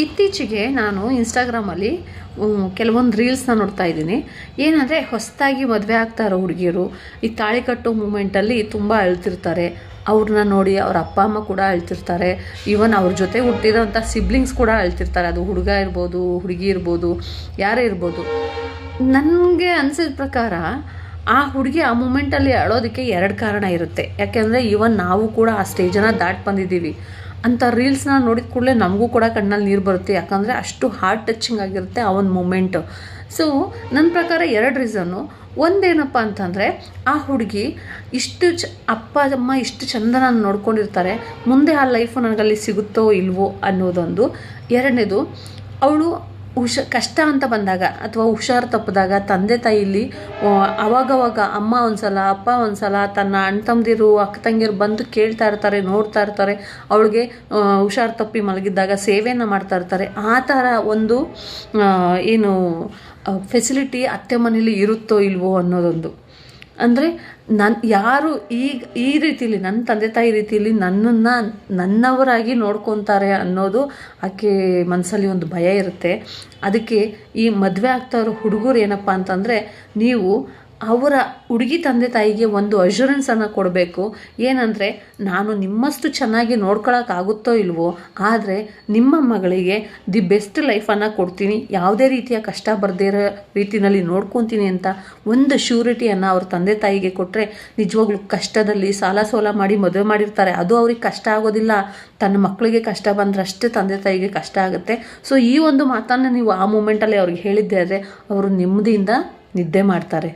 ಇತ್ತೀಚೆಗೆ ನಾನು ಇನ್ಸ್ಟಾಗ್ರಾಮಲ್ಲಿ ಕೆಲವೊಂದು ರೀಲ್ಸ್ನ ನೋಡ್ತಾ ಇದ್ದೀನಿ. ಏನಂದರೆ ಹೊಸದಾಗಿ ಮದುವೆ ಆಗ್ತಾ ಇರೋ ಹುಡುಗಿಯರು ಈ ತಾಳಿ ಕಟ್ಟೋ ಮೂಮೆಂಟಲ್ಲಿ ತುಂಬ ಅಳ್ತಿರ್ತಾರೆ. ಅವ್ರನ್ನ ನೋಡಿ ಅವ್ರ ಅಪ್ಪ ಅಮ್ಮ ಕೂಡ ಅಳ್ತಿರ್ತಾರೆ. ಈವನ್ ಅವ್ರ ಜೊತೆ ಹುಟ್ಟಿರೋಂಥ ಸಿಬ್ಲಿಂಗ್ಸ್ ಕೂಡ ಅಳ್ತಿರ್ತಾರೆ. ಅದು ಹುಡುಗ ಇರ್ಬೋದು, ಹುಡುಗಿ ಇರ್ಬೋದು, ಯಾರೇ ಇರ್ಬೋದು. ನನಗೆ ಅನಿಸಿದ ಪ್ರಕಾರ ಆ ಹುಡುಗಿ ಆ ಮೂಮೆಂಟಲ್ಲಿ ಅಳೋದಕ್ಕೆ 2 ಕಾರಣ ಇರುತ್ತೆ. ಯಾಕೆಂದರೆ ಈವನ್ ನಾವು ಕೂಡ ಆ ಸ್ಟೇಜನ್ನು ದಾಟಿ ಬಂದಿದ್ದೀವಿ. ಅಂಥ ರೀಲ್ಸ್ನ ನೋಡಿದ ಕೂಡಲೇ ನಮಗೂ ಕೂಡ ಕಣ್ಣಲ್ಲಿ ನೀರು ಬರುತ್ತೆ. ಯಾಕಂದರೆ ಅಷ್ಟು ಹಾರ್ಟ್ ಟಚಿಂಗ್ ಆಗಿರುತ್ತೆ ಆ ಒಂದು ಮೂಮೆಂಟು. ಸೊ ನನ್ನ ಪ್ರಕಾರ 2 ರೀಸನ್ನು. ಒಂದೇನಪ್ಪ ಅಂತಂದರೆ, ಆ ಹುಡುಗಿ ಇಷ್ಟು ಅಪ್ಪ ಅಮ್ಮ ಇಷ್ಟು ಚಂದ ನಾನು ನೋಡ್ಕೊಂಡಿರ್ತಾರೆ, ಮುಂದೆ ಆ ಲೈಫು ನನಗಲ್ಲಿ ಸಿಗುತ್ತೋ ಇಲ್ವೋ ಅನ್ನೋದೊಂದು. 2ನೇದು, ಅವಳು ಕಷ್ಟ ಅಂತ ಬಂದಾಗ ಅಥವಾ ಹುಷಾರು ತಪ್ಪಿದಾಗ ತಂದೆ ತಾಯಿಲಿ ಅವಾಗವಾಗ ಅಮ್ಮ ಒಂದ್ಸಲ ಅಪ್ಪ ಒಂದ್ಸಲ ತನ್ನ ಅಣ್ಣ ತಮ್ಮದಿರು ಅಕ್ಕ ತಂಗಿರು ಬಂದು ಕೇಳ್ತಾ ಇರ್ತಾರೆ, ನೋಡ್ತಾ ಇರ್ತಾರೆ. ಅವಳಿಗೆ ಹುಷಾರು ತಪ್ಪಿ ಮಲಗಿದ್ದಾಗ ಸೇವೆಯನ್ನು ಮಾಡ್ತಾ ಇರ್ತಾರೆ. ಆ ಥರ ಒಂದು ಏನು ಫೆಸಿಲಿಟಿ ಅತ್ತೆ ಮನೇಲಿ ಇರುತ್ತೋ ಇಲ್ವೋ ಅನ್ನೋದೊಂದು. ಅಂದರೆ ಯಾರು ಈ ರೀತಿಲಿ ನನ್ನ ತಂದೆ ತಾಯಿ ರೀತಿಯಲ್ಲಿ ನನ್ನನ್ನು ನನ್ನವರಾಗಿ ನೋಡ್ಕೊತಾರೆ ಅನ್ನೋದು ಆಕೆ ಮನಸ್ಸಲ್ಲಿ ಒಂದು ಭಯ ಇರುತ್ತೆ. ಅದಕ್ಕೆ ಈ ಮದುವೆ ಆಗ್ತಾ ಇರೋ ಹುಡುಗರು ಏನಪ್ಪ ಅಂತಂದರೆ, ನೀವು ಅವರ ಹುಡುಗಿ ತಂದೆ ತಾಯಿಗೆ ಒಂದು ಅಶ್ಯೂರೆನ್ಸನ್ನು ಕೊಡಬೇಕು. ಏನಂದರೆ, ನಾನು ನಿಮ್ಮಷ್ಟು ಚೆನ್ನಾಗಿ ನೋಡ್ಕೊಳ್ಳೋಕ್ಕಾಗುತ್ತೋ ಇಲ್ವೋ, ಆದರೆ ನಿಮ್ಮ ಮಗಳಿಗೆ ದಿ ಬೆಸ್ಟ್ ಲೈಫನ್ನು ಕೊಡ್ತೀನಿ, ಯಾವುದೇ ರೀತಿಯ ಕಷ್ಟ ಬರದೇ ಇರೋ ರೀತಿಯಲ್ಲಿ ನೋಡ್ಕೊತೀನಿ ಅಂತ ಒಂದು ಶ್ಯೂರಿಟಿಯನ್ನು ಅವ್ರ ತಂದೆ ತಾಯಿಗೆ ಕೊಟ್ಟರೆ, ನಿಜವಾಗ್ಲೂ ಕಷ್ಟದಲ್ಲಿ ಸಾಲ ಸೋಲ ಮಾಡಿ ಮದುವೆ ಮಾಡಿರ್ತಾರೆ, ಅದು ಅವ್ರಿಗೆ ಕಷ್ಟ ಆಗೋದಿಲ್ಲ. ತನ್ನ ಮಕ್ಕಳಿಗೆ ಕಷ್ಟ ಬಂದರೆ ಅಷ್ಟೇ ತಂದೆ ತಾಯಿಗೆ ಕಷ್ಟ ಆಗುತ್ತೆ. ಸೊ ಈ ಒಂದು ಮಾತನ್ನು ನೀವು ಆ ಮೂಮೆಂಟಲ್ಲಿ ಅವ್ರಿಗೆ ಹೇಳಿದ್ದೆ ಆದರೆ ಅವರು ನೆಮ್ಮದಿಯಿಂದ ನಿದ್ದೆ ಮಾಡ್ತಾರೆ.